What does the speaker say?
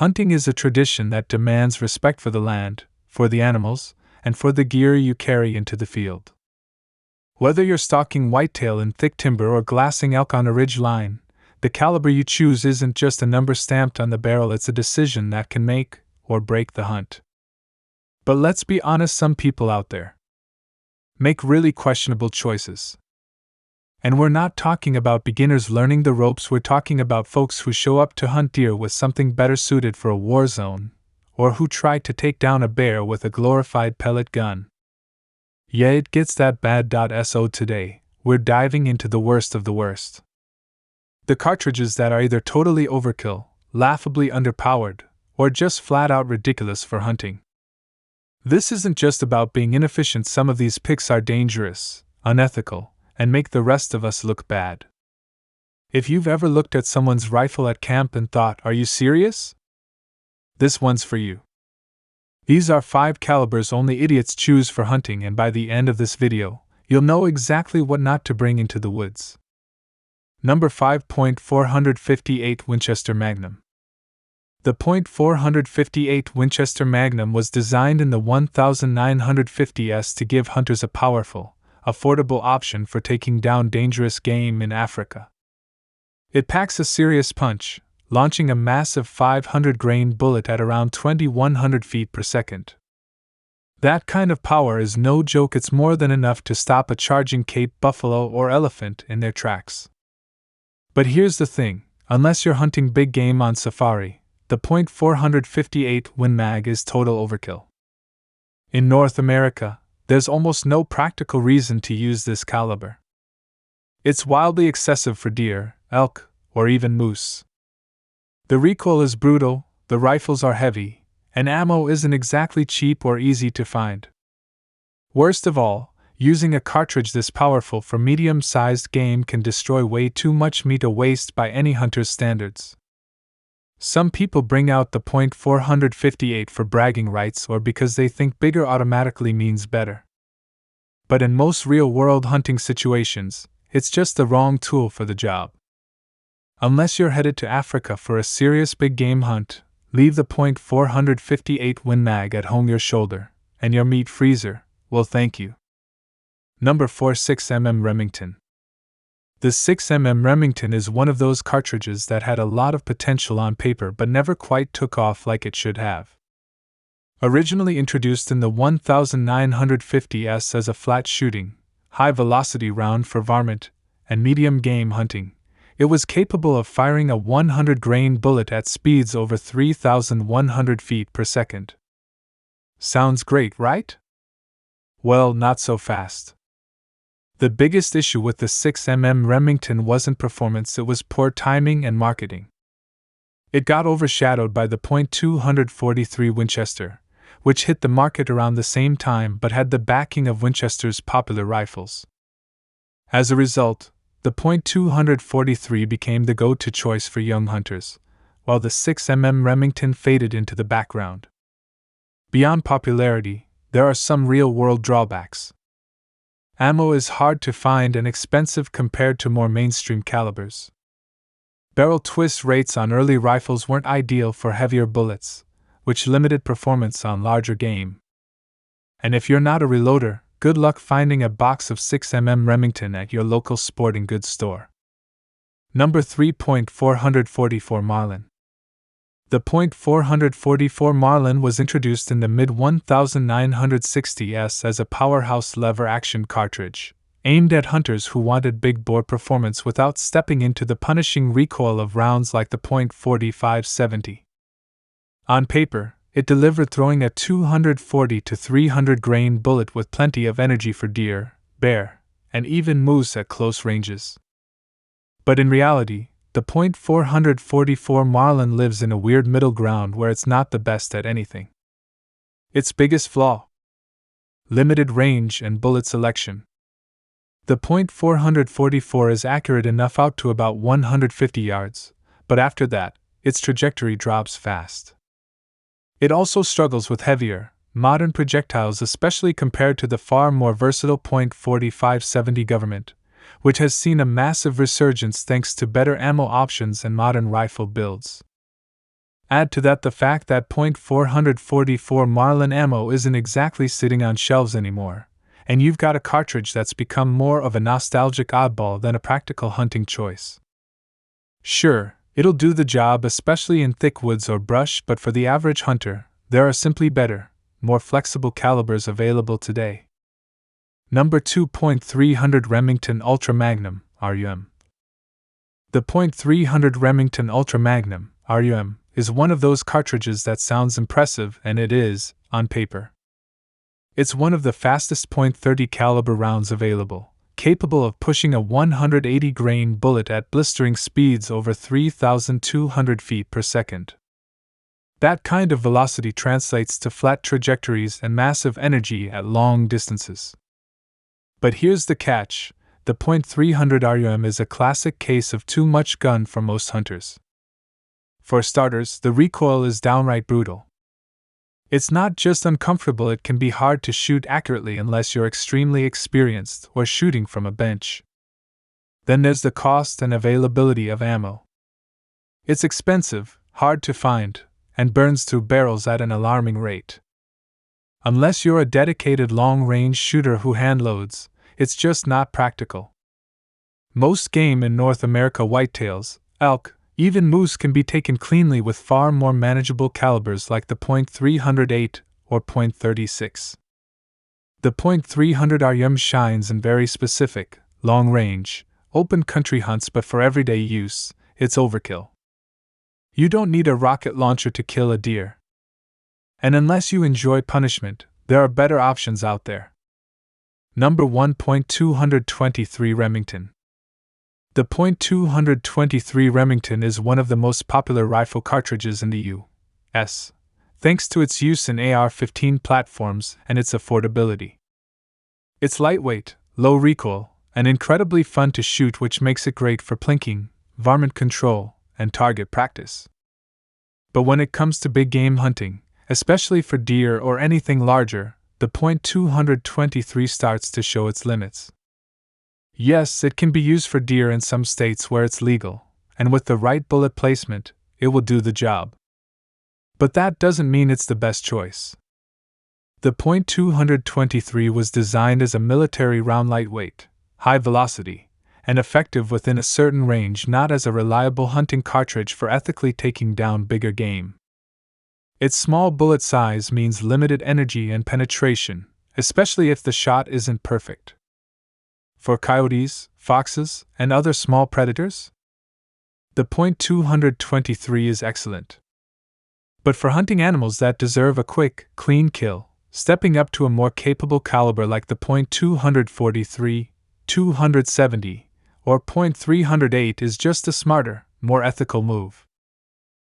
Hunting is a tradition that demands respect for the land, for the animals, and for the gear you carry into the field. Whether you're stalking whitetail in thick timber or glassing elk on a ridge line, the caliber you choose isn't just a number stamped on the barrel, it's a decision that can make or break the hunt. But let's be honest, some people out there make really questionable choices. And we're not talking about beginners learning the ropes, we're talking about folks who show up to hunt deer with something better suited for a war zone, or who try to take down a bear with a glorified pellet gun. Yeah, it gets that bad. So today, we're diving into the worst of the worst. The cartridges that are either totally overkill, laughably underpowered, or just flat out ridiculous for hunting. This isn't just about being inefficient, some of these picks are dangerous, unethical, and make the rest of us look bad. If you've ever looked at someone's rifle at camp and thought, "Are you serious?" This one's for you. These are 5 calibers only idiots choose for hunting, and by the end of this video, you'll know exactly what not to bring into the woods. Number 5. .458 Winchester Magnum. The .458 Winchester Magnum was designed in the 1950s to give hunters a powerful, affordable option for taking down dangerous game in Africa. It packs a serious punch, launching a massive 500-grain bullet at around 2,100 feet per second. That kind of power is no joke, it's more than enough to stop a charging Cape buffalo or elephant in their tracks. But here's the thing, unless you're hunting big game on safari, the .458 Win Mag is total overkill. In North America, there's almost no practical reason to use this caliber. It's wildly excessive for deer, elk, or even moose. The recoil is brutal, the rifles are heavy, and ammo isn't exactly cheap or easy to find. Worst of all, using a cartridge this powerful for medium-sized game can destroy way too much meat a waste by any hunter's standards. Some people bring out the .458 for bragging rights or because they think bigger automatically means better. But in most real-world hunting situations, it's just the wrong tool for the job. Unless you're headed to Africa for a serious big game hunt, leave the .458 Win Mag at home. Your shoulder and your meat freezer will thank you. Number 4. 6mm Remington. The 6mm Remington is one of those cartridges that had a lot of potential on paper but never quite took off like it should have. Originally introduced in the 1950s as a flat-shooting, high-velocity round for varmint and medium game hunting, it was capable of firing a 100-grain bullet at speeds over 3,100 feet per second. Sounds great, right? Well, not so fast. The biggest issue with the 6mm Remington wasn't performance, it was poor timing and marketing. It got overshadowed by the .243 Winchester, which hit the market around the same time but had the backing of Winchester's popular rifles. As a result, the .243 became the go-to choice for young hunters, while the 6mm Remington faded into the background. Beyond popularity, there are some real-world drawbacks. Ammo is hard to find and expensive compared to more mainstream calibers. Barrel twist rates on early rifles weren't ideal for heavier bullets, which limited performance on larger game. And if you're not a reloader, good luck finding a box of 6mm Remington at your local sporting goods store. Number 3. .444 Marlin. The .444 Marlin was introduced in the mid-1960s as a powerhouse lever-action cartridge, aimed at hunters who wanted big bore performance without stepping into the punishing recoil of rounds like the .4570. On paper, it delivered throwing a 240 to 300 grain bullet with plenty of energy for deer, bear, and even moose at close ranges. But in reality, the .444 Marlin lives in a weird middle ground where it's not the best at anything. Its biggest flaw? Limited range and bullet selection. The .444 is accurate enough out to about 150 yards, but after that, its trajectory drops fast. It also struggles with heavier, modern projectiles, especially compared to the far more versatile .4570 Government, which has seen a massive resurgence thanks to better ammo options and modern rifle builds. Add to that the fact that .444 Marlin ammo isn't exactly sitting on shelves anymore, and you've got a cartridge that's become more of a nostalgic oddball than a practical hunting choice. Sure, it'll do the job especially in thick woods or brush, but for the average hunter, there are simply better, more flexible calibers available today. Number 2. .300 Remington Ultra Magnum, RUM. The .300 Remington Ultra Magnum, RUM, is one of those cartridges that sounds impressive, and it is, on paper. It's one of the fastest .30 caliber rounds available, capable of pushing a 180-grain bullet at blistering speeds over 3,200 feet per second. That kind of velocity translates to flat trajectories and massive energy at long distances. But here's the catch: the .300 RUM is a classic case of too much gun for most hunters. For starters, the recoil is downright brutal. It's not just uncomfortable, it can be hard to shoot accurately unless you're extremely experienced or shooting from a bench. Then there's the cost and availability of ammo. It's expensive, hard to find, and burns through barrels at an alarming rate. Unless you're a dedicated long-range shooter who handloads, it's just not practical. Most game in North America, whitetails, elk, even moose, can be taken cleanly with far more manageable calibers like the .308 or .36. The .300 RUM shines in very specific, long-range, open country hunts, but for everyday use, it's overkill. You don't need a rocket launcher to kill a deer. And unless you enjoy punishment, there are better options out there. Number 1. .223 Remington. The .223 Remington is one of the most popular rifle cartridges in the U.S., thanks to its use in AR-15 platforms and its affordability. It's lightweight, low recoil, and incredibly fun to shoot, which makes it great for plinking, varmint control, and target practice. But when it comes to big game hunting, especially for deer or anything larger, the .223 starts to show its limits. Yes, it can be used for deer in some states where it's legal, and with the right bullet placement, it will do the job. But that doesn't mean it's the best choice. The .223 was designed as a military round, lightweight, high velocity, and effective within a certain range, not as a reliable hunting cartridge for ethically taking down bigger game. Its small bullet size means limited energy and penetration, especially if the shot isn't perfect. For coyotes, foxes, and other small predators, the .223 is excellent. But for hunting animals that deserve a quick, clean kill, stepping up to a more capable caliber like the .243, 270, or .308 is just a smarter, more ethical move.